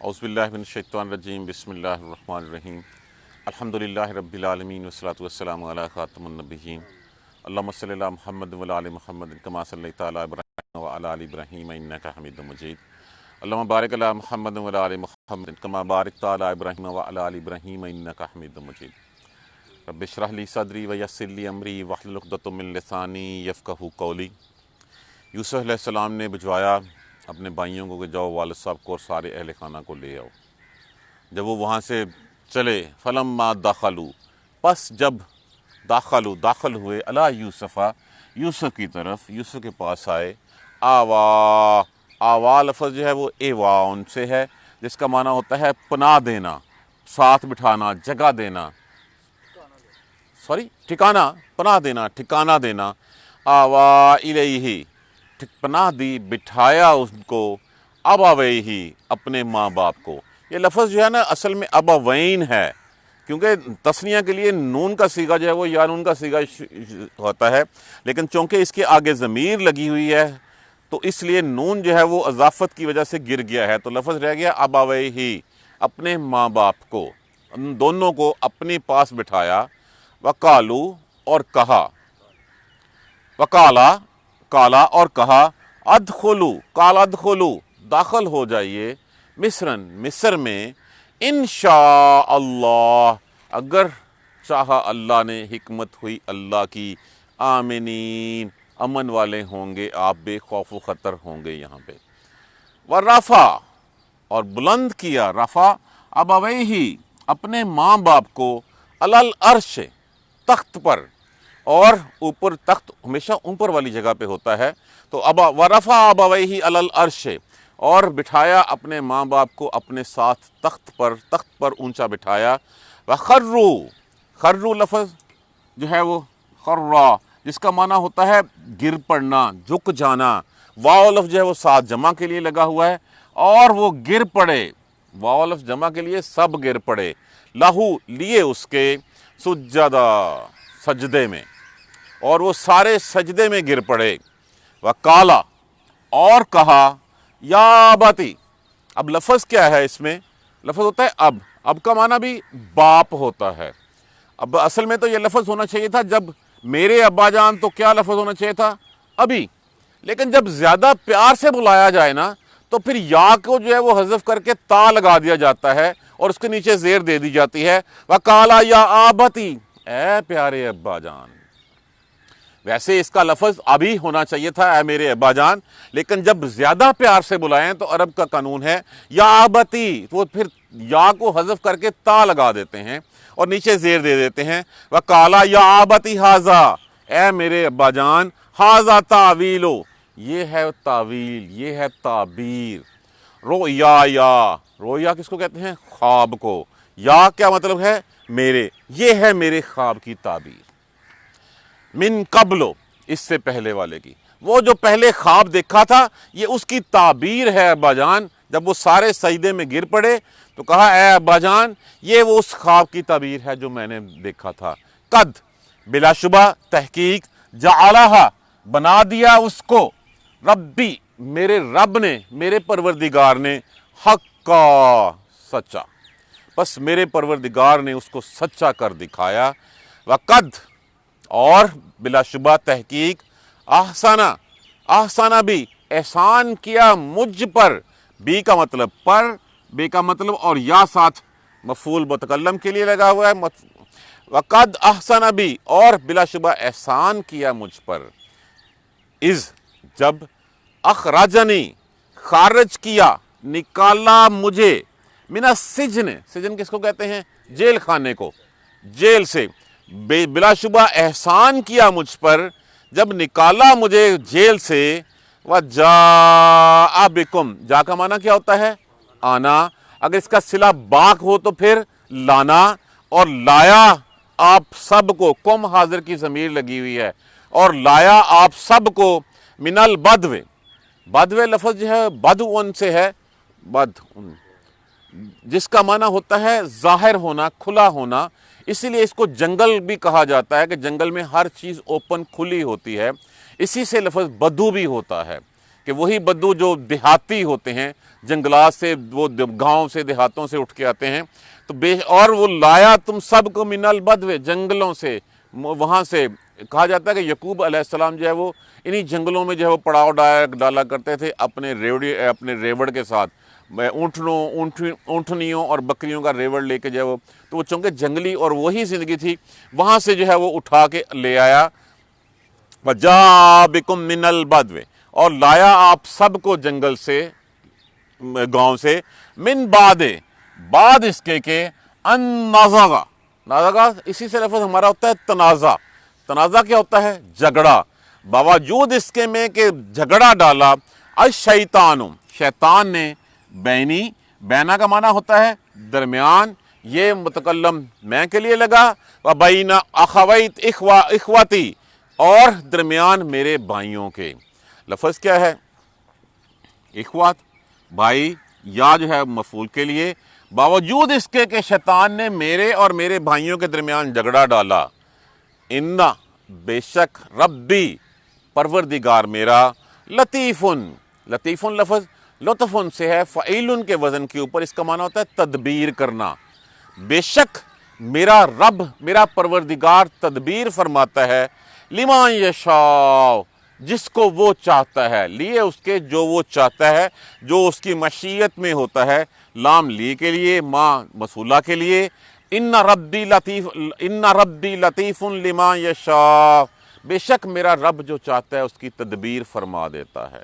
اعوذ باللہ من الشیطان الرجیم بسم اللہ الرحمن الرحیم الحمدللہ رب العالمین والصلاة والسلام علی خاتم النبیین اللہم صلی علی محمد وعلی آل محمد کما صلیت علی ابراہیم وعلی آل ابراہیم انک حمید مجید اللہم بارک علی محمد وعلی آل محمد کما بارکت علی ابراہیم وعلی آل ابراہیم انک حمید مجید رب اشرح لی صدری ویسر لی امری واحلل عقدۃ من لسانی یفقہوا قولی۔ یوسف علیہ السلام نے بھجوایا اپنے بھائیوں کو کہ جاؤ والد صاحب کو اور سارے اہل خانہ کو لے آؤ۔ جب وہ وہاں سے چلے فلما دخلوا، پس جب داخل ہوئے علی یوسف کی طرف، یوسف کے پاس آئے، آوا لفظ جو ہے وہ ایوان سے ہے، جس کا معنی ہوتا ہے پناہ دینا، ساتھ بٹھانا، جگہ دینا، ٹھکانہ، پناہ دینا، ٹھکانہ دینا۔ آوا الیہ، پناہ دی، بٹھایا اس کو، ابویہ، اپنے ماں باپ کو۔ یہ لفظ جو ہے نا اصل میں ابوین ہے، کیونکہ تثنیہ کے لیے نون کا صیغہ جو ہے وہ یا نون کا صیغہ ہوتا ہے، لیکن چونکہ اس کے آگے ضمیر لگی ہوئی ہے تو اس لیے نون جو ہے وہ اضافت کی وجہ سے گر گیا ہے، تو لفظ رہ گیا ابویہ، اپنے ماں باپ کو، ان دونوں کو اپنے پاس بٹھایا۔ وقالو، اور کہا، کالا اور کہا، ادخلو، داخل ہو جائیے، مصر میں، انشاء اللہ، اگر چاہا اللہ نے، حکمت ہوئی اللہ کی، آمنین، امن والے ہوں گے آپ، بے خوف و خطر ہوں گے یہاں پہ۔ ورفع، اور بلند کیا، رفع ابویہ، اپنے ماں باپ کو، علی العرش، تخت پر، اور اوپر تخت ہمیشہ اوپر والی جگہ پہ ہوتا ہے، تو ورفع ابویہ علی العرش، اور بٹھایا اپنے ماں باپ کو اپنے ساتھ تخت پر اونچا بٹھایا۔ خرو لفظ جو ہے وہ خرا، جس کا معنی ہوتا ہے گر پڑنا، جھک جانا۔ واو لفظ جو ہے وہ ساتھ جمع کے لیے لگا ہوا ہے، اور وہ گر پڑے، واو لفظ جمع کے لیے سب گر پڑے، لہو، لیے اس کے، سجدہ، سجدے میں، اور وہ سارے سجدے میں گر پڑے۔ وقالا، اور کہا، یا ابتی، اب لفظ کیا ہے اس میں؟ لفظ ہوتا ہے اب کا معنی بھی باپ ہوتا ہے۔ اب اصل میں تو یہ لفظ ہونا چاہیے تھا جب میرے ابا جان، تو کیا لفظ ہونا چاہیے تھا؟ ابھی، لیکن جب زیادہ پیار سے بلایا جائے نا تو پھر یا کو جو ہے وہ حذف کر کے تا لگا دیا جاتا ہے اور اس کے نیچے زیر دے دی جاتی ہے۔ وقالا یا آبتی، اے پیارے ابا جان۔ ویسے اس کا لفظ ابھی ہونا چاہیے تھا، اے میرے ابا جان، لیکن جب زیادہ پیار سے بلائیں تو عرب کا قانون ہے یا آبتی، وہ پھر یا کو حذف کر کے تا لگا دیتے ہیں اور نیچے زیر دے دیتے ہیں۔ وقالا یا آبتی ھذا، اے میرے ابا جان، ھذا تعویل، یہ ہے تعویل، یہ ہے تعبیر۔ رویا کس کو کہتے ہیں؟ خواب کو۔ یا کیا مطلب ہے؟ میرے، یہ ہے میرے خواب کی تعبیر۔ من قبل، اس سے پہلے والے کی، وہ جو پہلے خواب دیکھا تھا یہ اس کی تعبیر ہے ابا جان۔ جب وہ سارے سجدے میں گر پڑے تو کہا، اے ابا جان، یہ وہ اس خواب کی تعبیر ہے جو میں نے دیکھا تھا۔ قد، بلا شبہ، تحقیق، جعلہا، بنا دیا اس کو، ربی، میرے رب نے، میرے پروردگار نے، حقا، سچا، بس میرے پروردگار نے اس کو سچا کر دکھایا۔ وقد، اور بلا شبہ، تحقیق، احسانہ بھی، احسان کیا مجھ پر، بی کا مطلب پر، بے کا مطلب، اور یا ساتھ مفعول متکلم کے لیے لگا ہوا ہے۔ وقد احسن بھی، اور بلا شبہ احسان کیا مجھ پر، اذ، جب، اخرجنی، خارج کیا، نکالا مجھے، من السجن، سجن کس کو کہتے ہیں؟ جیل خانے کو، جیل سے، بلا شبہ احسان کیا مجھ پر جب نکالا مجھے جیل سے۔ وَجَاءَ بِكُمْ، جا کا معنی کیا ہوتا ہے؟ آنا، اگر اس کا صلہ باق ہو تو پھر لانا، اور لایا آپ سب کو، کم حاضر کی ضمیر لگی ہوئی ہے، اور لایا آپ سب کو، من البدو، بدو لفظ جو ہے بدو ان سے ہے، جس کا معنی ہوتا ہے ظاہر ہونا، کھلا ہونا، اسی لیے اس کو جنگل بھی کہا جاتا ہے کہ جنگل میں ہر چیز اوپن، کھلی ہوتی ہے، اسی سے لفظ بدو بھی ہوتا ہے کہ وہی بدو جو دیہاتی ہوتے ہیں، جنگلات سے، وہ گاؤں سے، دیہاتوں سے اٹھ کے آتے ہیں، تو اور وہ لایا تم سب کو من البدو، جنگلوں سے، وہاں سے کہا جاتا ہے کہ یعقوب علیہ السلام جو ہے وہ انہی جنگلوں میں جو ہے وہ پڑاؤ ڈالا کرتے تھے اپنے ریوڑ کے ساتھ، اونٹنیوں اور بکریوں کا ریوڑ لے کے جو ہے وہ، تو وہ چونکہ جنگلی اور وہی زندگی تھی، وہاں سے جو ہے وہ اٹھا کے لے آیا، وَجَاءَ بِكُم مِّنَ الْبَدْوِ، اور لایا آپ سب کو جنگل سے، گاؤں سے، من بعد اس کے کہ ان نازغا اسی سے لفظ ہمارا ہوتا ہے تنازع۔ تنازع کیا ہوتا ہے؟ جھگڑا۔ باوجود اس کے میں کہ جھگڑا ڈالا، الشیطان، شیطان نے، بینا کا معنی ہوتا ہے درمیان، یہ متکلم میں کے لیے لگا، وَبَيْنَ أَخَوَيْتِ إِخْوَتِي، اور درمیان میرے بھائیوں کے۔ لفظ کیا ہے؟ اخوات، بھائی، یا جو ہے مفعول کے لیے، باوجود اس کے کہ شیطان نے میرے اور میرے بھائیوں کے درمیان جھگڑا ڈالا، اِنَّ، بے شک، ربی، پروردگار میرا، لطیفن، لطیفن لفظ لطفن سے ہے، فعیلن کے وزن کے اوپر، اس کا معنی ہوتا ہے تدبیر کرنا۔ بے شک میرا رب، میرا پروردگار تدبیر فرماتا ہے، لما یشاء، جس کو وہ چاہتا ہے، لیے اس کے جو وہ چاہتا ہے، جو اس کی مشیت میں ہوتا ہے، لام لی کے لیے، ما موصولہ کے لیے، ان ربی لطیف لما یشاء، بے شک میرا رب جو چاہتا ہے اس کی تدبیر فرما دیتا ہے۔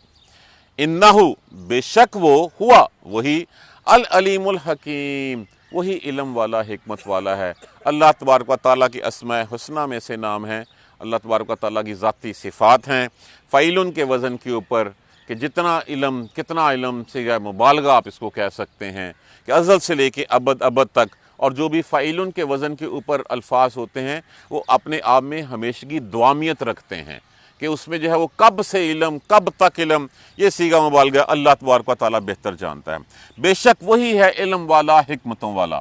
انہو، بے شک وہ، ہوا، وہی، العلیم الحکیم، وہی علم والا، حکمت والا ہے۔ اللہ تبارک و تعالیٰ کی اسماء حسنہ میں سے نام ہے، اللہ تبارک و تعالیٰ کی ذاتی صفات ہیں، فعیلن کے وزن کے اوپر، کہ جتنا علم، کتنا علم سے یا مبالغہ آپ اس کو کہہ سکتے ہیں، کہ ازل سے لے کے ابد تک، اور جو بھی فعیلن کے وزن کے اوپر الفاظ ہوتے ہیں وہ اپنے آپ میں ہمیشگی دوامیت رکھتے ہیں، کہ اس میں جو ہے وہ کب سے علم، کب تک علم، یہ صیغہ مبالغہ اللہ تبارک و تعالیٰ بہتر جانتا ہے۔ بے شک وہی ہے علم والا، حکمتوں والا۔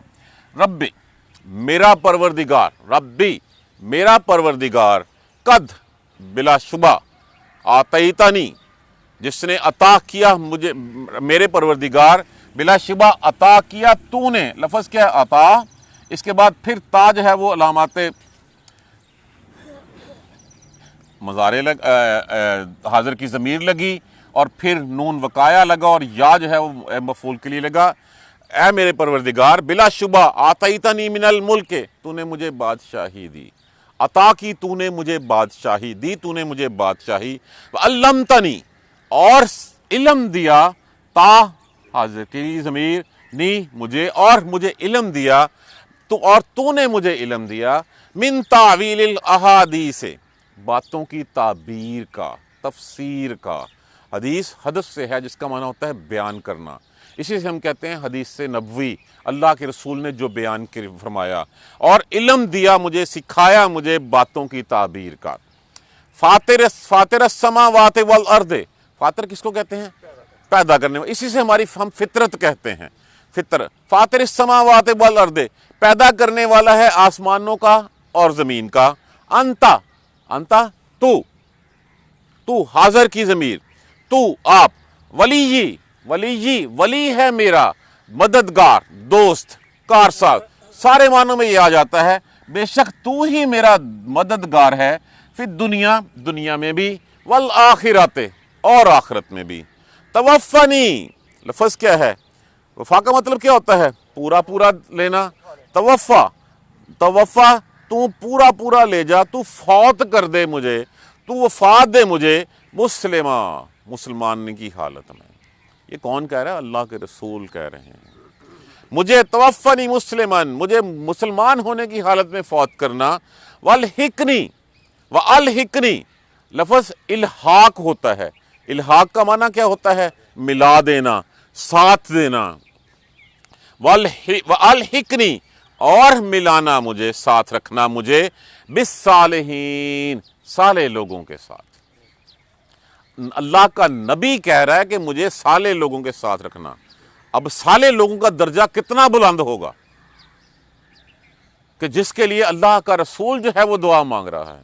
ربی، میرا پروردگار، ربی، میرا پروردگار، قد، بلا شبہ، آتیتنی، جس نے عطا کیا مجھے، میرے پروردگار، بلا شبہ عطا کیا تو نے، لفظ کیا ہے؟ عطا، اس کے بعد پھر تا جو ہے وہ علامات مضارع حاضر کی ضمیر لگی، اور پھر نون وقایا لگا، اور یا جو ہے وہ مفعول کے لیے لگا۔ اے میرے پروردگار، بلا شبہ آتیتنی من الملک، تو نے مجھے بادشاہی دی، عطا کی تو نے مجھے بادشاہی دی، تو نے مجھے بادشاہی، وعلمتنی، اور علم دیا، تا حاضر کی ضمیر، نی، مجھے، اور مجھے علم دیا، اور تو نے مجھے علم دیا، من تعویل الاحادیث، باتوں کی تعبیر کا، تفسیر کا۔ حدیث حدث سے ہے، جس کا معنی ہوتا ہے بیان کرنا، اسی سے ہم کہتے ہیں حدیث سے نبوی، اللہ کے رسول نے جو بیان فرمایا، اور علم دیا مجھے، سکھایا مجھے باتوں کی تعبیر کا۔ فاطر السماوات والارض، فاطر کس کو کہتے ہیں؟ پیدا کرنے والا، اسی سے ہماری ہم فطرت کہتے ہیں، فطر، فاطر السماوات والارض، پیدا کرنے والا ہے آسمانوں کا اور زمین کا، انتا، انتا، تو حاضر کی ضمیر، تو آپ، ولی، ولی ہے میرا، مددگار، دوست، کارساز، سارے معنوں میں یہ آ جاتا ہے، بے شک تو ہی میرا مددگار ہے، پھر دنیا میں بھی، والآخرت، اور آخرت میں بھی۔ توفنی، لفظ کیا ہے؟ وفا کا مطلب کیا ہوتا ہے؟ پورا لینا۔ توفا، تو پورا لے جا، تو فوت کر دے مجھے، تو وفات دے مجھے، مسلمان کی حالت میں۔ یہ کون کہہ رہا ہے؟ اللہ کے رسول کہہ رہے ہیں، مجھے توفنی مسلمان، مجھے مسلمان ہونے کی حالت میں فوت کرنا، والحقنی، لفظ الحاق ہوتا ہے، الحاق کا معنی کیا ہوتا ہے؟ ملا دینا، ساتھ دینا، والحقنی، اور ملانا مجھے، ساتھ رکھنا مجھے، بالصالحین، صالح لوگوں کے ساتھ۔ اللہ کا نبی کہہ رہا ہے کہ مجھے صالح لوگوں کے ساتھ رکھنا۔ اب صالح لوگوں کا درجہ کتنا بلند ہوگا کہ جس کے لیے اللہ کا رسول جو ہے وہ دعا مانگ رہا ہے۔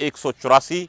184,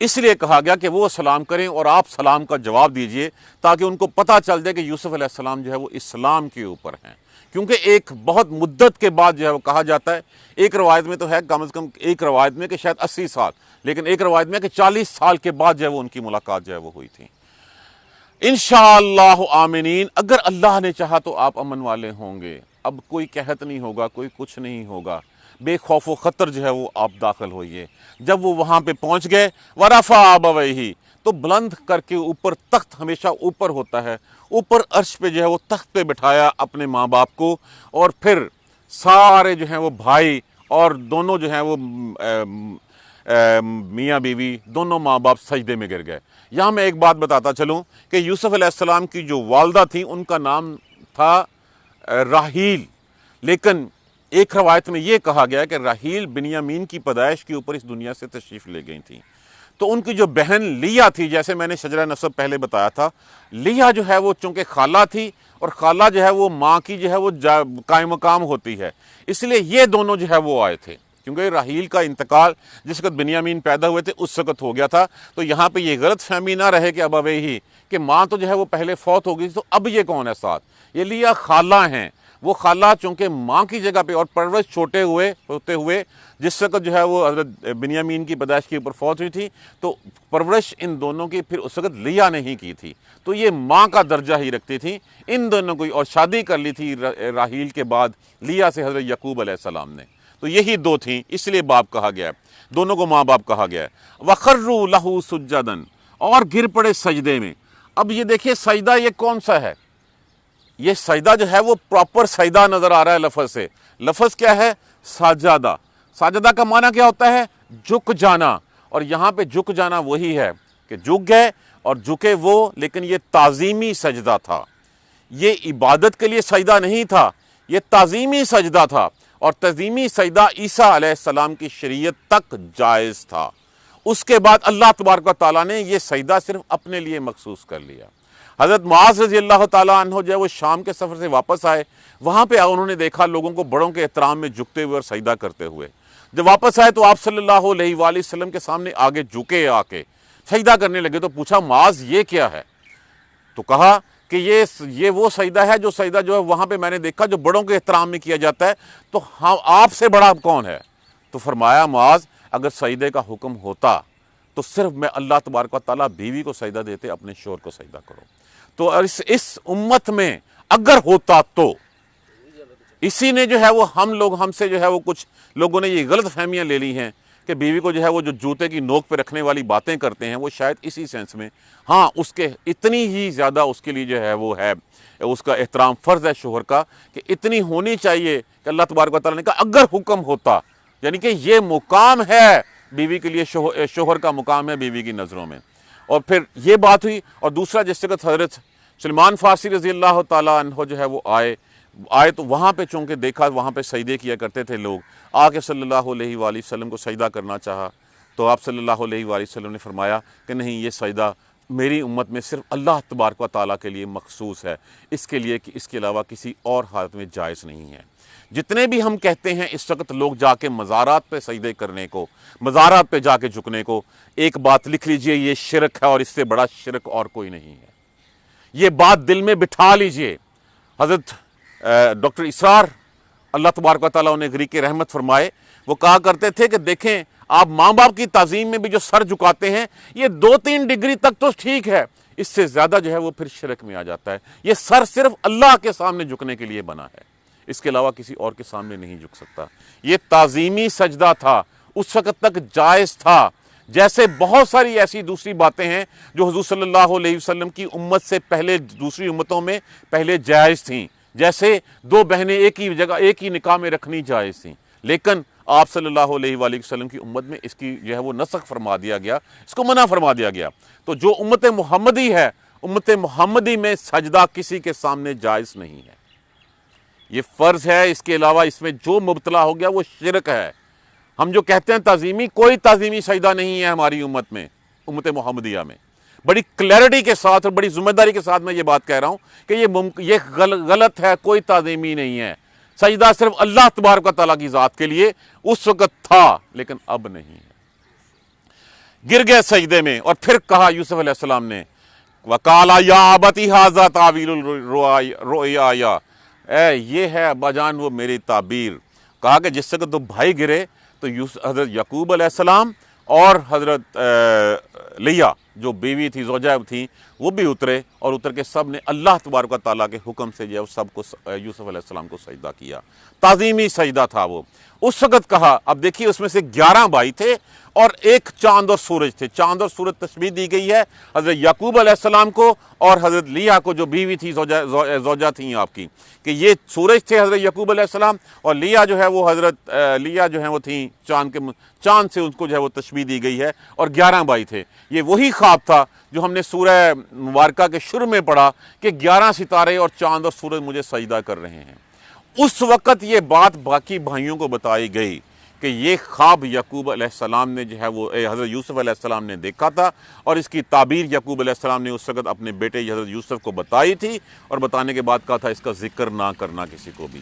اس لیے کہا گیا کہ وہ سلام کریں اور آپ سلام کا جواب دیجئے تاکہ ان کو پتہ چل جائے کہ یوسف علیہ السلام جو ہے وہ اسلام کے اوپر ہیں، کیونکہ ایک بہت مدت کے بعد جو ہے وہ کہا جاتا ہے، ایک روایت میں تو ہے کم از کم ایک روایت میں کہ شاید 80 سال، لیکن ایک روایت میں کہ 40 سال کے بعد جو ہے وہ ان کی ملاقات جو ہے وہ ہوئی تھی۔ انشاءاللہ آمینین، اگر اللہ نے چاہا تو آپ امن والے ہوں گے، اب کوئی قحط نہیں ہوگا، کوئی کچھ نہیں ہوگا، بے خوف و خطر جو ہے وہ آپ داخل ہوئیے۔ جب وہ وہاں پہ پہنچ گئے ورفع ابویہ، تو بلند کر کے اوپر، تخت ہمیشہ اوپر ہوتا ہے، اوپر عرش پہ جو ہے وہ تخت پہ بٹھایا اپنے ماں باپ کو، اور پھر سارے جو ہیں وہ بھائی اور دونوں جو ہیں وہ میاں بیوی دونوں ماں باپ سجدے میں گر گئے۔ یہاں میں ایک بات بتاتا چلوں کہ یوسف علیہ السلام کی جو والدہ تھیں ان کا نام تھا راحیل، لیکن ایک روایت میں یہ کہا گیا کہ راحیل بنیامین کی پیدائش کے اوپر اس دنیا سے تشریف لے گئی تھیں۔ تو ان کی جو بہن لیا تھی، جیسے میں نے شجرہ نسب پہلے بتایا تھا، لیا جو ہے وہ چونکہ خالہ تھی، اور خالہ جو ہے وہ ماں کی جو ہے وہ قائم مقام ہوتی ہے، اس لیے یہ دونوں جو ہے وہ آئے تھے، کیونکہ راحیل کا انتقال جس وقت بنیامین پیدا ہوئے تھے اس وقت ہو گیا تھا۔ تو یہاں پہ یہ غلط فہمی نہ رہے کہ ابویہ، کہ ماں تو جو ہے وہ پہلے فوت ہو گئی، تو اب یہ کون ہے ساتھ؟ یہ لیا خالہ ہیں، وہ خالہ چونکہ ماں کی جگہ پہ، اور پرورش چھوٹے ہوتے ہوئے جس وقت جو ہے وہ حضرت بنیامین کی پیدائش کے اوپر فوت ہوئی تھی، تو پرورش ان دونوں کی پھر اس وقت لیا نہیں کی تھی، تو یہ ماں کا درجہ ہی رکھتی تھی ان دونوں کو، اور شادی کر لی تھی راحیل کے بعد لیا سے حضرت یعقوب علیہ السلام نے۔ تو یہی دو تھیں، اس لیے باپ کہا گیا ہے، دونوں کو ماں باپ کہا گیا ہے۔ وَخَرُّوا لَهُ سُجَّدًا، اور گر پڑے سجدے میں۔ اب یہ دیکھیے سجدہ یہ کون سا ہے؟ یہ سجدہ جو ہے وہ پراپر سجدہ نظر آ رہا ہے لفظ سے۔ لفظ کیا ہے؟ ساجدہ۔ ساجدہ کا معنی کیا ہوتا ہے؟ جھک جانا، اور یہاں پہ جھک جانا وہی ہے کہ جھک گئے اور جھکے وہ، لیکن یہ تعظیمی سجدہ تھا، یہ عبادت کے لیے سجدہ نہیں تھا، یہ تعظیمی سجدہ تھا، اور تعظیمی سجدہ عیسیٰ علیہ السلام کی شریعت تک جائز تھا۔ اس کے بعد اللہ تبارک و تعالیٰ نے یہ سجدہ صرف اپنے لیے مخصوص کر لیا۔ حضرت معاذ رضی اللہ تعالیٰ عنہ جو ہے وہ شام کے سفر سے واپس آئے، وہاں پہ انہوں نے دیکھا لوگوں کو بڑوں کے احترام میں جھکتے ہوئے اور سجدہ کرتے ہوئے۔ جب واپس آئے تو آپ صلی اللہ علیہ وآلہ وسلم کے سامنے آگے جھکے، آ کے سجدہ کرنے لگے، تو پوچھا معاذ یہ کیا ہے؟ تو کہا کہ یہ وہ سجدہ ہے جو سجدہ جو ہے وہاں پہ میں نے دیکھا جو بڑوں کے احترام میں کیا جاتا ہے، تو ہاں آپ سے بڑا کون ہے؟ تو فرمایا معاذ اگر سجدے کا حکم ہوتا تو صرف میں اللہ تبارک و تعالیٰ بیوی کو سجدہ دیتے، اپنے شوہر کو سجدہ کرو۔ تو اس امت میں اگر ہوتا تو اسی نے جو ہے وہ ہم سے جو ہے وہ کچھ لوگوں نے یہ غلط فہمیاں لے لی ہیں کہ بیوی کو جو ہے وہ جو جوتے کی نوک پہ رکھنے والی باتیں کرتے ہیں، وہ شاید اسی سینس میں، ہاں اس کے اتنی ہی زیادہ اس کے لیے جو ہے وہ ہے، اس کا احترام فرض ہے شوہر کا کہ اتنی ہونی چاہیے کہ اللہ تبارک و تعالیٰ نے کہا اگر حکم ہوتا، یعنی کہ یہ مقام ہے بیوی کے لیے، شوہر کا مقام ہے بیوی کی نظروں میں۔ اور پھر یہ بات ہوئی، اور دوسرا جس وقت حضرت سلمان فارسی رضی اللہ تعالیٰ عنہ جو ہے وہ آئے تو وہاں پہ چونکہ دیکھا وہاں پہ سجدے کیا کرتے تھے لوگ، آ کے صلی اللہ علیہ وآلہ وسلم کو سجدہ کرنا چاہا، تو آپ صلی اللہ علیہ وآلہ وسلم نے فرمایا کہ نہیں، یہ سجدہ میری امت میں صرف اللہ تبارک و تعالیٰ کے لیے مخصوص ہے، اس کے لیے کہ اس کے علاوہ کسی اور حالت میں جائز نہیں ہے۔ جتنے بھی ہم کہتے ہیں اس وقت لوگ جا کے مزارات پہ سجدے کرنے کو، مزارات پہ جا کے جھکنے کو، ایک بات لکھ لیجئے، یہ شرک ہے، اور اس سے بڑا شرک اور کوئی نہیں ہے۔ یہ بات دل میں بٹھا لیجئے۔ حضرت ڈاکٹر اسرار اللہ تبارک و تعالیٰ انہیں غریق رحمت فرمائے، وہ کہا کرتے تھے کہ دیکھیں آپ ماں باپ کی تعظیم میں بھی جو سر جھکاتے ہیں، یہ 2-3 ڈگری تک تو ٹھیک ہے، اس سے زیادہ جو ہے وہ پھر شرک میں آ جاتا ہے۔ یہ سر صرف اللہ کے سامنے جھکنے کے لیے بنا ہے، اس کے علاوہ کسی اور کے سامنے نہیں جھک سکتا۔ یہ تعظیمی سجدہ تھا، اس وقت تک جائز تھا، جیسے بہت ساری ایسی دوسری باتیں ہیں جو حضور صلی اللہ علیہ وسلم کی امت سے پہلے دوسری امتوں میں پہلے جائز تھیں، جیسے 2 بہنیں ایک ہی جگہ ایک ہی نکاح میں رکھنی جائز تھیں، لیکن آپ صلی اللہ علیہ وآلہ وسلم کی امت میں اس کی جو ہے وہ نسخ فرما دیا گیا، اس کو منع فرما دیا گیا۔ تو جو امت محمدی ہے، امت محمدی میں سجدہ کسی کے سامنے جائز نہیں ہے، یہ فرض ہے، اس کے علاوہ اس میں جو مبتلا ہو گیا وہ شرک ہے۔ ہم جو کہتے ہیں تعظیمی، کوئی تعظیمی سجدہ نہیں ہے ہماری امت میں، امت محمدیہ میں۔ بڑی کلیئرٹی کے ساتھ اور بڑی ذمہ داری کے ساتھ میں یہ بات کہہ رہا ہوں کہ یہ غلط ہے، کوئی تعظیمی نہیں ہے۔ سجدہ صرف اللہ تبارک و تعالیٰ کی ذات کے لیے اس وقت تھا، لیکن اب نہیں ہے۔ گر گئے سجدے میں اور پھر کہا یوسف علیہ السلام نے وقالا یا ابتی ھذا تعویل الرؤیا، اے یہ ہے ابا جان وہ میری تعبیر. کہا کہ جس وقت تو بھائی گرے تو حضرت یعقوب علیہ السلام اور حضرت لیا جو بیوی تھی زوجہ تھی وہ بھی اترے، اور اتر کے سب نے اللہ تبارک و تعالیٰ کے حکم سے جو سب کو یوسف علیہ السلام کو سجدہ کیا. تعظیمی سجدہ تھا وہ. اس وقت کہا، اب دیکھیے اس میں سے 11 بھائی تھے اور ایک چاند اور سورج تھے. چاند اور سورج تشبیہ دی گئی ہے حضرت یعقوب علیہ السلام کو اور حضرت لیا کو جو بیوی تھی زوجہ تھیں آپ کی، کہ یہ سورج تھے حضرت یعقوب علیہ السلام، اور لیا جو ہے وہ حضرت لیا جو ہیں وہ تھیں چاند سے ان کو جو ہے وہ تشبیہ دی گئی ہے، اور 11 بھائی تھے. یہ وہی خواب تھا جو ہم نے سورہ مبارکہ کے شروع میں پڑھا کہ 11 ستارے اور چاند اور سورج مجھے سجدہ کر رہے ہیں. اس وقت یہ بات باقی بھائیوں کو بتائی گئی کہ یہ خواب یعقوب علیہ السلام نے جو ہے وہ حضرت یوسف علیہ السلام نے دیکھا تھا، اور اس کی تعبیر یعقوب علیہ السلام نے اس وقت اپنے بیٹے حضرت یوسف کو بتائی تھی، اور بتانے کے بعد کہا تھا اس کا ذکر نہ کرنا کسی کو بھی.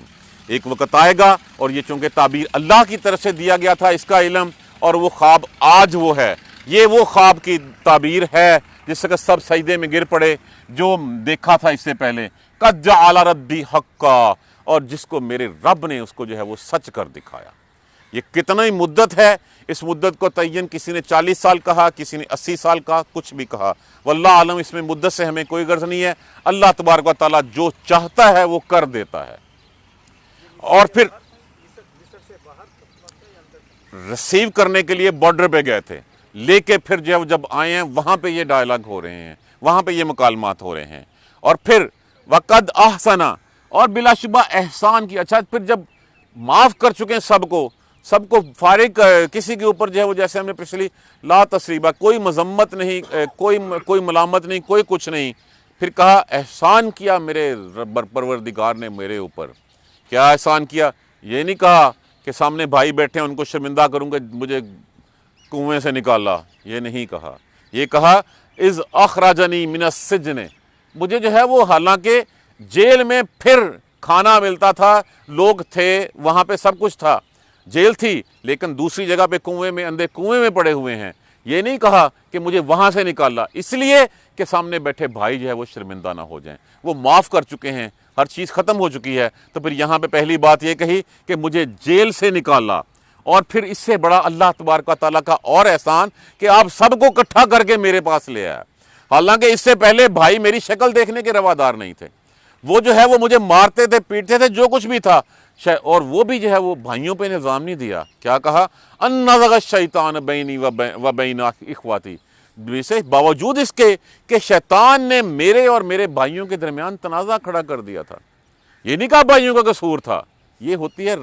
ایک وقت آئے گا، اور یہ چونکہ تعبیر اللہ کی طرف سے دیا گیا تھا اس کا علم، اور وہ خواب آج وہ ہے. یہ وہ خواب کی تعبیر ہے جس وقت سب سجدے میں گر پڑے جو دیکھا تھا اس سے پہلے. قد جعل ربی حقا، اور جس کو میرے رب نے اس کو جو ہے وہ سچ کر دکھایا. یہ کتنا ہی مدت ہے، اس مدت کو تعین کسی نے 40 سال کہا، کسی نے 80 سال کہا، کچھ بھی کہا، واللہ عالم اس میں مدت سے ہمیں کوئی غرض نہیں ہے. اللہ تبارک و تعالیٰ جو چاہتا ہے وہ کر دیتا ہے. اور پھر ریسیو کرنے کے لیے بارڈر پہ گئے تھے، لے کے پھر جب آئے ہیں وہاں پہ یہ ڈائلاگ ہو رہے ہیں، وہاں پہ یہ مکالمات ہو رہے ہیں. اور پھر وقد احسنا، اور بلا شبہ احسان کی. اچھا پھر جب معاف کر چکے ہیں سب کو فارغ، کسی کے اوپر جو ہے وہ جیسے ہم نے پچھلی لا تسریبہ، کوئی مذمت نہیں، کوئی ملامت نہیں، کوئی کچھ نہیں. پھر کہا احسان کیا میرے پروردگار نے میرے اوپر. کیا احسان کیا؟ یہ نہیں کہا کہ سامنے بھائی بیٹھے ہیں ان کو شرمندہ کروں گا مجھے کنویں سے نکالا، یہ نہیں کہا. یہ کہا اذ اخرجنی من السجن، مجھے جو ہے وہ حالانکہ جیل میں پھر کھانا ملتا تھا، لوگ تھے وہاں پہ، سب کچھ تھا، جیل تھی، لیکن دوسری جگہ پہ کنویں میں اندھے کنویں میں پڑے ہوئے ہیں. یہ نہیں کہا کہ مجھے وہاں سے نکالا، اس لیے کہ سامنے بیٹھے بھائی جو ہے وہ شرمندہ نہ ہو جائیں. وہ معاف کر چکے ہیں، ہر چیز ختم ہو چکی ہے. تو پھر یہاں پہ پہلی بات یہ کہی کہ مجھے جیل سے نکالا. اور پھر اس سے بڑا اللہ تبارک و تعالیٰ کا اور احسان کہ آپ سب کو اکٹھا کر کے میرے پاس لے آیا. حالانکہ اس سے پہلے بھائی میری شکل دیکھنے کے روادار نہیں تھے، وہ جو ہے وہ مجھے مارتے تھے، پیٹتے تھے، جو کچھ بھی تھا. اور وہ بھی جو ہے وہ بھائیوں پہ نظام نہیں دیا. کیا کہا؟ ان نزغ الشیطان بینی و بین اخواتی، باوجود اس کے کہ شیطان نے میرے اور میرے بھائیوں کے درمیان تنازع کھڑا کر دیا تھا. یہ نہیں کہا بھائیوں کا قصور تھا. یہ ہوتی ہے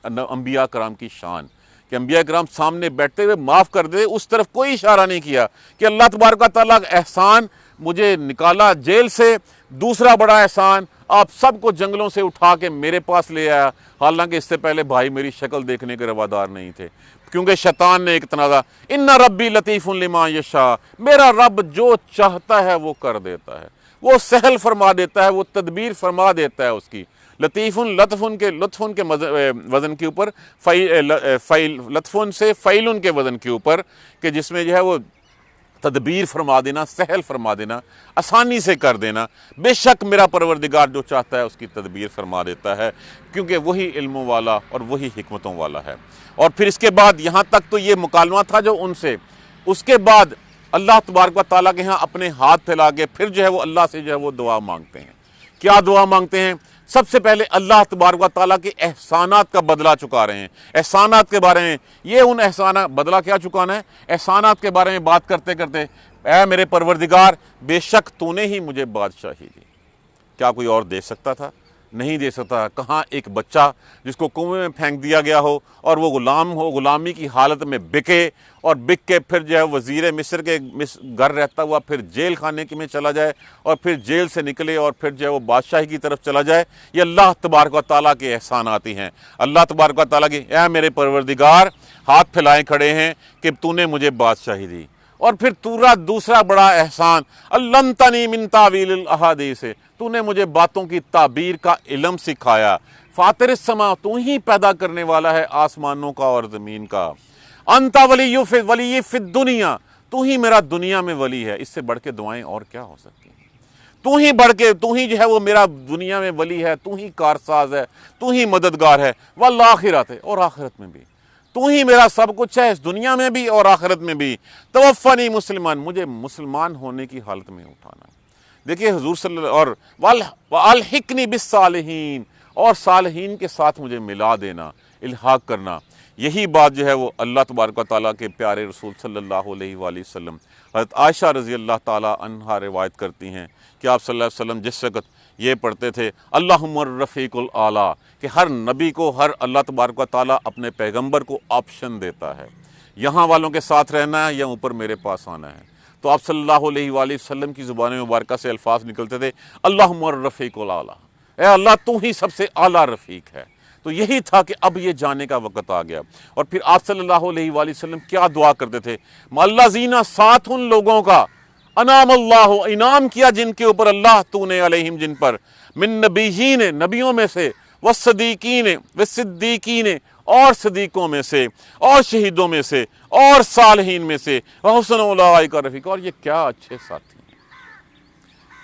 انبیاء کرام کی شان کہ انبیاء کرام سامنے بیٹھتے ہوئے معاف کر دے. اس طرف کوئی اشارہ نہیں کیا کہ اللہ تبارک و تعالیٰ کا احسان مجھے نکالا جیل سے. دوسرا بڑا احسان آپ سب کو جنگلوں سے اٹھا کے میرے پاس لے آیا، حالانکہ اس سے پہلے بھائی میری شکل دیکھنے کے روادار نہیں تھے، کیونکہ شیطان نے ایک تنازع. ان ربی لطیف لما یشاء، میرا رب جو چاہتا ہے وہ کر دیتا ہے، وہ سہل فرما دیتا ہے، وہ تدبیر فرما دیتا ہے اس کی. لطیف لطف کے وزن کے اوپر، لطف سے فیل کے وزن کے اوپر، کہ جس میں جو ہے وہ تدبیر فرما دینا، سہل فرما دینا، آسانی سے کر دینا. بے شک میرا پروردگار جو چاہتا ہے اس کی تدبیر فرما دیتا ہے، کیونکہ وہی علموں والا اور وہی حکمتوں والا ہے. اور پھر اس کے بعد یہاں تک تو یہ مکالمہ تھا جو ان سے. اس کے بعد اللہ تبارک و تعالیٰ کے ہاں اپنے ہاتھ پھیلا کے پھر جو ہے وہ اللہ سے جو ہے وہ دعا مانگتے ہیں. کیا دعا مانگتے ہیں؟ سب سے پہلے اللہ تبارک و تعالیٰ کے احسانات کا بدلہ چکا رہے ہیں. احسانات کے بارے میں یہ ان احسانات، بدلہ کیا چکانا ہے؟ احسانات کے بارے میں بات کرتے کرتے اے میرے پروردگار بے شک تو نے ہی مجھے بادشاہی دی. کیا کوئی اور دے سکتا تھا؟ نہیں دے سکتا. کہاں ایک بچہ جس کو کنویں میں پھینک دیا گیا ہو اور وہ غلام ہو، غلامی کی حالت میں بکے، اور بک کے پھر جو ہے وزیر مصر کے گھر رہتا ہوا پھر جیل خانے میں چلا جائے، اور پھر جیل سے نکلے اور پھر جو ہے وہ بادشاہی کی طرف چلا جائے. یہ اللہ تبارک و تعالیٰ کے احسانات ہی ہیں. اللہ تبارک و تعالیٰ کی اے میرے پروردگار ہاتھ پھیلائے کھڑے ہیں کہ تو نے مجھے بادشاہی دی. اور پھر دوسرا بڑا احسان علمتنی من تاویل الاحادیث، تو نے مجھے باتوں کی تعبیر کا علم سکھایا. فاطر السما، تو ہی پیدا کرنے والا ہے آسمانوں کا اور زمین کا. انتا ولی فی الدنیا، تو ہی میرا دنیا میں ولی ہے۔ اس سے بڑھ کے دعائیں اور کیا ہو سکتی ہیں؟ تو ہی جو ہے وہ میرا دنیا میں ولی ہے، تو ہی کارساز ہے، تو ہی مددگار ہے، والآخرت ہے، اور آخرت میں بھی تو ہی میرا سب کچھ ہے، اس دنیا میں بھی اور آخرت میں بھی۔ توفنی مسلمان، مجھے مسلمان ہونے کی حالت میں اٹھانا۔ دیکھیے حضور صلی اللہ، اور والحقنی بالصالحین، اور صالحین کے ساتھ مجھے ملا دینا، الحاق کرنا۔ یہی بات جو ہے وہ اللہ تبارک و تعالیٰ کے پیارے رسول صلی اللہ علیہ وآلہ وسلم حضرت عائشہ رضی اللہ تعالیٰ عنہا روایت کرتی ہیں کہ آپ صلی اللہ علیہ وسلم جس وقت یہ پڑھتے تھے اللہم الرفیق الاعلیٰ، کہ ہر نبی کو، ہر اللہ تبارک و تعالیٰ اپنے پیغمبر کو آپشن دیتا ہے، یہاں والوں کے ساتھ رہنا ہے یا اوپر میرے پاس آنا ہے، تو آپ صلی اللہ علیہ وآلہ وسلم کی زبان مبارکہ سے الفاظ نکلتے تھے اللہم الرفیق الاعلیٰ، اے اللہ تو ہی سب سے اعلیٰ رفیق ہے۔ تو یہی تھا کہ اب یہ جانے کا وقت آ گیا۔ اور پھر آپ صلی اللہ علیہ وآلہ وسلم کیا دعا کرتے تھے؟ اللہ زینہ، ساتھ ان لوگوں کا انعام اللہ، انعام کیا جن کے اوپر اللہ تو نے علیہم، جن پر من نبیین، نبیوں میں سے، والصدیقین، والصدیقین، اور صدیقوں میں سے، اور شہیدوں میں سے، اور صالحین میں سے، وحسن اولئک رفیقا، اور یہ کیا اچھے ساتھی ہیں۔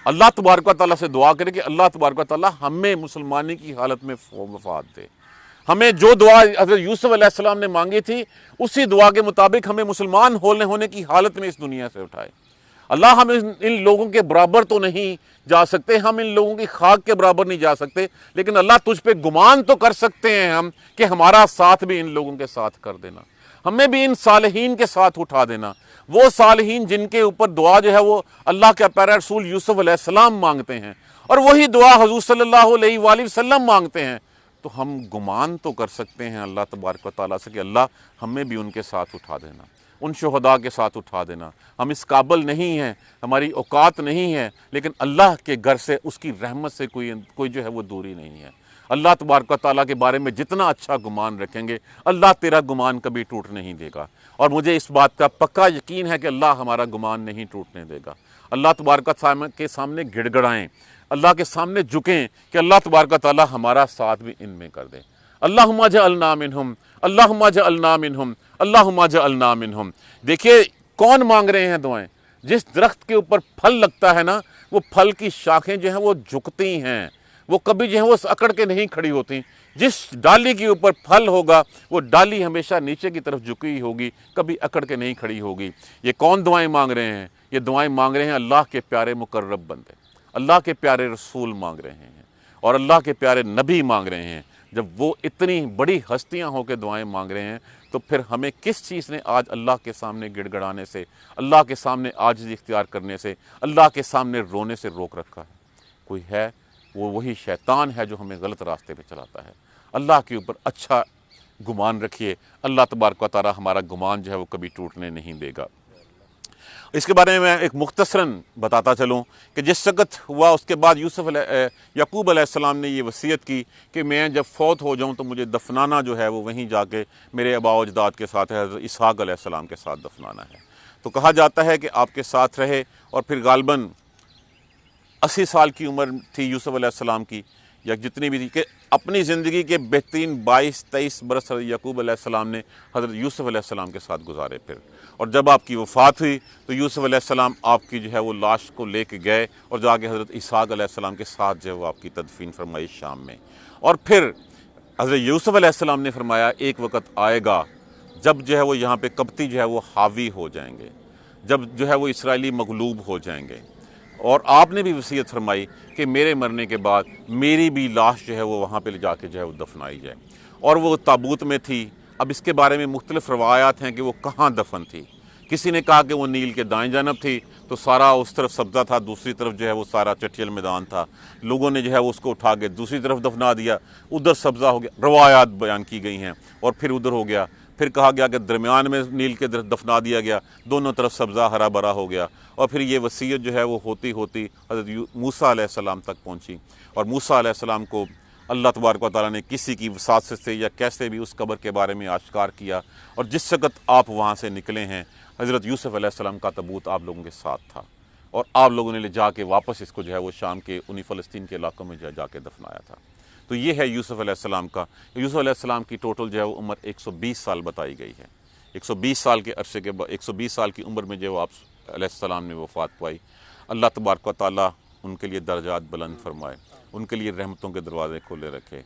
اللہ تبارک و تعالیٰ سے دعا کرے کہ اللہ تبارک و تعالیٰ ہمیں مسلمانی کی حالت میں وفات دے۔ ہمیں جو دعا حضرت یوسف علیہ السلام نے مانگی تھی، اسی دعا کے مطابق ہمیں مسلمان ہونے کی حالت میں اس دنیا سے اٹھائے۔ اللہ ہم ان لوگوں کے برابر تو نہیں جا سکتے، ہم ان لوگوں کی خاک کے برابر نہیں جا سکتے، لیکن اللہ تجھ پہ گمان تو کر سکتے ہیں ہم کہ ہمارا ساتھ بھی ان لوگوں کے ساتھ کر دینا، ہمیں بھی ان صالحین کے ساتھ اٹھا دینا، وہ صالحین جن کے اوپر دعا جو ہے وہ اللہ کا پیارا رسول یوسف علیہ السلام مانگتے ہیں، اور وہی دعا حضور صلی اللہ علیہ وآلہ وسلم مانگتے ہیں۔ تو ہم گمان تو کر سکتے ہیں اللہ تبارک و تعالیٰ سے کہ اللہ ہمیں بھی ان کے ساتھ اٹھا دینا، ان شہداء کے ساتھ اٹھا دینا۔ ہم اس قابل نہیں ہیں، ہماری اوقات نہیں ہے، لیکن اللہ کے گھر سے، اس کی رحمت سے کوئی جو ہے وہ دوری نہیں ہے۔ اللہ تبارک و تعالیٰ کے بارے میں جتنا اچھا گمان رکھیں گے، اللہ تیرا گمان کبھی ٹوٹ نہیں دے گا، اور مجھے اس بات کا پکا یقین ہے کہ اللہ ہمارا گمان نہیں ٹوٹنے دے گا۔ اللہ تبارک و تعالیٰ کے سامنے گڑ گڑائیں، اللہ کے سامنے جھکیں کہ اللہ تبارک و تعالیٰ ہمارا ساتھ بھی ان میں کر دے۔ اللہم اجعلنا منہم، اللہم اجعلنا منہم، اللہم اجعلنا منہم۔ دیکھیے کون مانگ رہے ہیں دعائیں؟ جس درخت کے اوپر پھل لگتا ہے نا، وہ پھل کی شاخیں جو ہیں وہ جھکتی ہیں، وہ کبھی جو ہے وہ اکڑ کے نہیں کھڑی ہوتی۔ جس ڈالی کے اوپر پھل ہوگا، وہ ڈالی ہمیشہ نیچے کی طرف جھکی ہوگی، کبھی اکڑ کے نہیں کھڑی ہوگی۔ یہ کون دعائیں مانگ رہے ہیں؟ یہ دعائیں مانگ رہے ہیں اللہ کے پیارے مقرب بندے، اللہ کے پیارے رسول مانگ رہے ہیں، اور اللہ کے پیارے نبی مانگ رہے ہیں۔ جب وہ اتنی بڑی ہستیاں ہو کے دعائیں مانگ رہے ہیں، تو پھر ہمیں کس چیز نے آج اللہ کے سامنے گڑ گڑانے سے، اللہ کے سامنے عاجزی اختیار کرنے سے، اللہ کے سامنے رونے سے روک رکھا ہے؟ کوئی ہے؟ وہ وہی شیطان ہے جو ہمیں غلط راستے پہ چلاتا ہے۔ اللہ کے اوپر اچھا گمان رکھیے، اللہ تبارک و تعالیٰ ہمارا گمان جو ہے وہ کبھی ٹوٹنے نہیں دے گا۔ اس کے بارے میں میں ایک مختصراً بتاتا چلوں کہ جس وقت ہوا، اس کے بعد یعقوب علیہ السلام نے یہ وصیت کی کہ میں جب فوت ہو جاؤں تو مجھے دفنانا جو ہے وہ وہیں جا کے میرے آباء و اجداد کے ساتھ ہے، حضرت اسحاق علیہ السلام کے ساتھ دفنانا ہے۔ تو کہا جاتا ہے کہ آپ کے ساتھ رہے، اور پھر غالباً 80 سال کی عمر تھی یوسف علیہ السلام کی، یا جتنی بھی تھی، کہ اپنی زندگی کے بہترین 22-23 برس یعقوب علیہ السلام نے حضرت یوسف علیہ السلام کے ساتھ گزارے پھر۔ اور جب آپ کی وفات ہوئی تو یوسف علیہ السلام آپ کی جو ہے وہ لاش کو لے کے گئے، اور جا کے حضرت اسحاق علیہ السلام کے ساتھ جو ہے وہ آپ کی تدفین فرمائی شام میں۔ اور پھر حضرت یوسف علیہ السلام نے فرمایا ایک وقت آئے گا جب جو ہے وہ یہاں پہ قبطی جو ہے وہ حاوی ہو جائیں گے، جب جو ہے وہ اسرائیلی مغلوب ہو جائیں گے۔ اور آپ نے بھی وصیت فرمائی کہ میرے مرنے کے بعد میری بھی لاش جو ہے وہ وہاں پہ لے جا کے جو ہے وہ دفنائی جائے، اور وہ تابوت میں تھی۔ اب اس کے بارے میں مختلف روایات ہیں کہ وہ کہاں دفن تھی۔ کسی نے کہا کہ وہ نیل کے دائیں جانب تھی، تو سارا اس طرف سبزہ تھا، دوسری طرف جو ہے وہ سارا چٹیل میدان تھا، لوگوں نے جو ہے وہ اس کو اٹھا کے دوسری طرف دفنا دیا، ادھر سبزہ ہو گیا، روایات بیان کی گئی ہیں، اور پھر ادھر ہو گیا۔ پھر کہا گیا کہ درمیان میں نیل کے دفنا دیا گیا، دونوں طرف سبزہ ہرا بھرا ہو گیا۔ اور پھر یہ وصیت جو ہے وہ ہوتی ہوتی حضرت موسیٰ علیہ السلام تک پہنچی، اور موسیٰ علیہ السلام کو اللہ تبارک و تعالیٰ نے کسی کی وساطت سے یا کیسے بھی اس قبر کے بارے میں آشکار کیا، اور جس وقت آپ وہاں سے نکلے ہیں حضرت یوسف علیہ السلام کا تابوت آپ لوگوں کے ساتھ تھا، اور آپ لوگوں نے لے جا کے واپس اس کو جو ہے وہ شام کے انہی فلسطین کے علاقوں میں جا کے دفنایا تھا۔ تو یہ ہے یوسف علیہ السلام کا۔ یوسف علیہ السلام کی ٹوٹل جو ہے وہ عمر 120 سال بتائی گئی ہے۔ 120 سال کے عرصے کے بعد 120 سال کی عمر میں جو آپ علیہ السلام نے وفات پائی، اللہ تبارک و تعالیٰ ان کے لیے درجات بلند فرمائے، ان کے لیے رحمتوں کے دروازے کھولے رکھے۔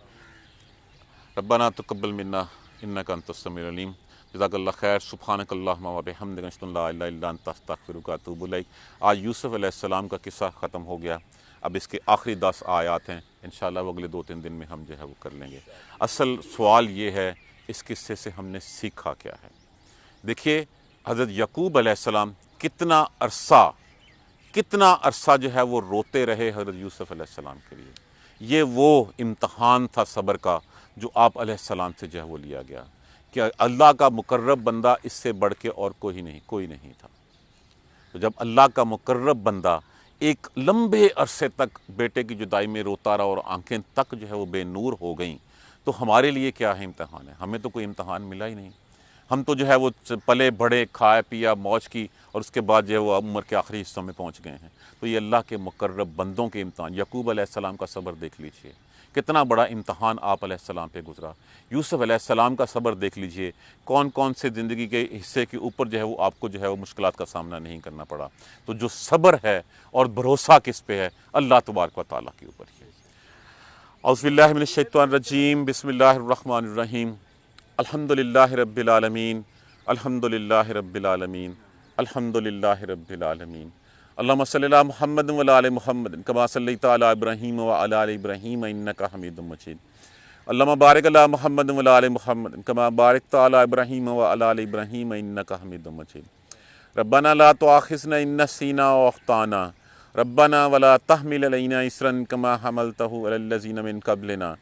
ربنا تقبل منا انک انت السمیع العلیم۔ جزاک اللہ خیر۔ سبحانک اللہم و بحمدک اشہد ان لا الہ الا انت استغفرک و اتوب الیک۔ آج یوسف علیہ السلام کا قصہ ختم ہو گیا، اب اس کے آخری 10 آیات ہیں، انشاءاللہ وہ اگلے 2-3 دن میں ہم جو ہے وہ کر لیں گے۔ اصل سوال یہ ہے اس قصے سے ہم نے سیکھا کیا ہے؟ دیکھیے حضرت یعقوب علیہ السلام کتنا عرصہ جو ہے وہ روتے رہے حضرت یوسف علیہ السلام کے لیے۔ یہ وہ امتحان تھا صبر کا جو آپ علیہ السلام سے جو ہے وہ لیا گیا کہ اللہ کا مقرب بندہ اس سے بڑھ کے اور کوئی نہیں تھا۔ تو جب اللہ کا مقرب بندہ ایک لمبے عرصے تک بیٹے کی جدائی میں روتا رہا اور آنکھیں تک جو ہے وہ بے نور ہو گئیں، تو ہمارے لیے کیا ہے امتحان ہے؟ ہمیں تو کوئی امتحان ملا ہی نہیں۔ ہم تو جو ہے وہ پلے بڑھے، کھائے پیا، موج کی، اور اس کے بعد جو ہے وہ عمر کے آخری حصوں میں پہنچ گئے ہیں۔ تو یہ اللہ کے مقرب بندوں کے امتحان۔ یعقوب علیہ السلام کا صبر دیکھ لیجئے، کتنا بڑا امتحان آپ علیہ السلام پہ گزرا۔ یوسف علیہ السلام کا صبر دیکھ لیجئے، کون سے زندگی کے حصے کے اوپر جو ہے وہ آپ کو جو ہے وہ مشکلات کا سامنا نہیں کرنا پڑا۔ تو جو صبر ہے اور بھروسہ کس پہ ہے؟ اللہ تبارک و تعالیٰ کے اوپر ہی ہے۔ اعوذ باللہ من الشیطان الرجیم، بسم اللہ الرحمن الرحیم۔ الحمدللہ رب العالمین، الحمدللہ رب العالمین، الحمدللہ رب العالمین۔ اللہم صلی علی محمد و علی آل محمد کما صلیت علی ابراہیم و علی آل ابراہیم انک حمید مجید۔ اللہم بارک علی محمد و علی آل محمد کما بارکت علی ابراہیم و علی آل ابراہیم انک حمید مجید۔ ربنا لا تؤاخذنا ان نسینا و اخطانا، ربنا ولا تحمل علینا اصرا کما حملتہ علی الذین من قبلنا،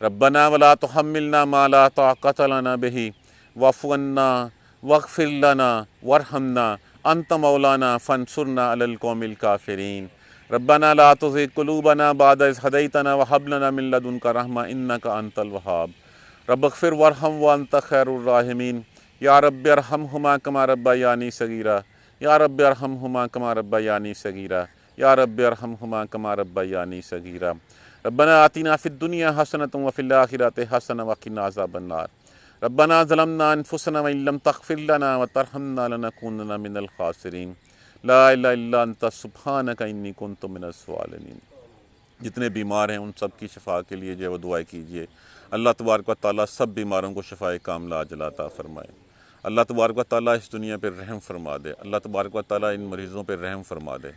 ربنا ولا تحملنا ما لا طاقت لنا به واعف عنا واغفر لنا وارحمنا انت مولانا فانصرنا علی القوم الکافرین۔ ربنا لا تزغ قلوبنا بعد اذ ہدیتنا وہب لنا من لدنک رحمۃ انک انت الوہاب۔ رب اغفر وارحم وانت خیر الراحمین۔ یا رب ارحمہما کما ربیانی صغیرا، یا رب ارحمہما کما ربیانی صغیرا، یا رب ارحمہما کما ربیانی صغیرا۔ ربنا آتنا فی الدنیا حسنۃ وفی الآخرۃ حسنۃ وقنا عذاب النار۔ ربنا ظلمنا انفسنا وان لم تغفر لنا وترحمنا لنکونن من الخاسرین۔ لا الہ الا انت سبحانک انی کنت من الظالمین۔ جتنے بیمار ہیں ان سب کی شفا کے لیے جو ہے وہ دعائیں کیجیے۔ اللہ تبارک و تعالیٰ سب بیماروں کو شفائے کاملہ عاجلہ عطا فرمائے۔ اللہ تبارک و تعالیٰ اس دنیا پہ رحم فرما دے۔ اللہ تبارک و تعالیٰ ان مریضوں پہ رحم فرما دے۔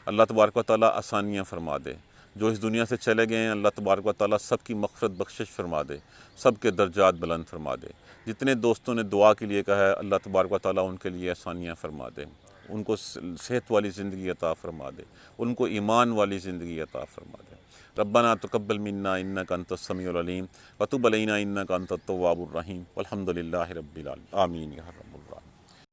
اللہ تبارک و تعالیٰ آسانیاں فرما دے۔ جو اس دنیا سے چلے گئے ہیں اللہ تبارک و تعالیٰ سب کی مغفرت بخشش فرما دے، سب کے درجات بلند فرما دے۔ جتنے دوستوں نے دعا کے لیے کہا ہے اللہ تبارک و تعالیٰ ان کے لیے آسانیاں فرما دے، ان کو صحت والی زندگی عطا فرما دے، ان کو ایمان والی زندگی عطا فرما دے۔ ربنا تقبل منا انک انت السمیع العلیم وتب علینا انک انت التواب الرحیم والحمد للہ رب العالمین۔ آمین یا رب۔